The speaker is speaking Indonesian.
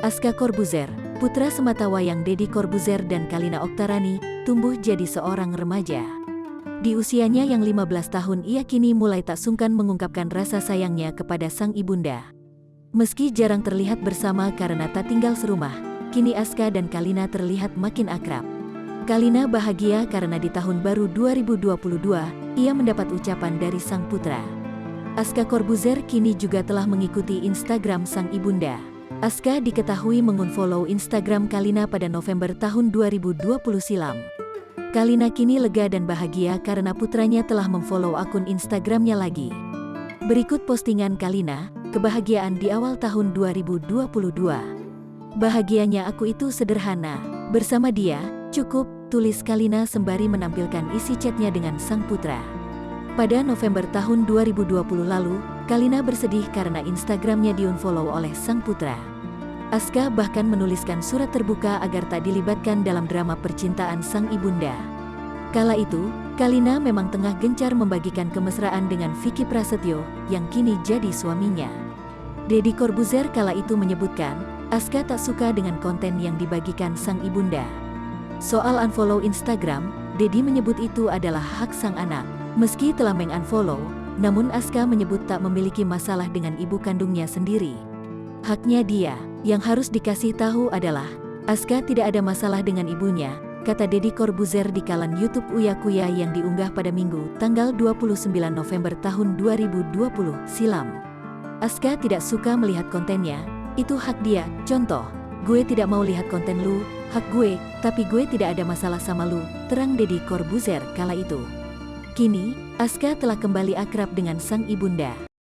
Aska Corbuzier, putra sematawayang Deddy Corbuzier dan Kalina Oktarani, tumbuh jadi seorang remaja. Di usianya yang 15 tahun ia kini mulai tak sungkan mengungkapkan rasa sayangnya kepada sang ibunda. Meski jarang terlihat bersama karena tak tinggal serumah, kini Aska dan Kalina terlihat makin akrab. Kalina bahagia karena di tahun baru 2022, ia mendapat ucapan dari sang putra. Aska Corbuzier kini juga telah mengikuti Instagram sang ibunda. Aska diketahui mengunfollow Instagram Kalina pada November tahun 2020 silam. Kalina kini lega dan bahagia karena putranya telah memfollow akun Instagramnya lagi. Berikut postingan Kalina, kebahagiaan di awal tahun 2022. Bahagianya aku itu sederhana, bersama dia, cukup, tulis Kalina sembari menampilkan isi chatnya dengan sang putra. Pada November tahun 2020 lalu, Kalina bersedih karena Instagramnya diunfollow oleh sang putra. Aska bahkan menuliskan surat terbuka agar tak dilibatkan dalam drama percintaan sang ibunda. Kala itu, Kalina memang tengah gencar membagikan kemesraan dengan Vicky Prasetyo, yang kini jadi suaminya. Deddy Corbuzier kala itu menyebutkan, Aska tak suka dengan konten yang dibagikan sang ibunda. Soal unfollow Instagram, Deddy menyebut itu adalah hak sang anak. Meski telah mengunfollow, namun Aska menyebut tak memiliki masalah dengan ibu kandungnya sendiri. Haknya dia, yang harus dikasih tahu adalah, Aska tidak ada masalah dengan ibunya, kata Deddy Corbuzier di kanal YouTube Uya Kuya yang diunggah pada Minggu, tanggal 29 November tahun 2020 silam. Aska tidak suka melihat kontennya, itu hak dia, contoh, gue tidak mau lihat konten lu, hak gue, tapi gue tidak ada masalah sama lu, terang Deddy Corbuzier kala itu. Kini, Aska telah kembali akrab dengan sang ibunda.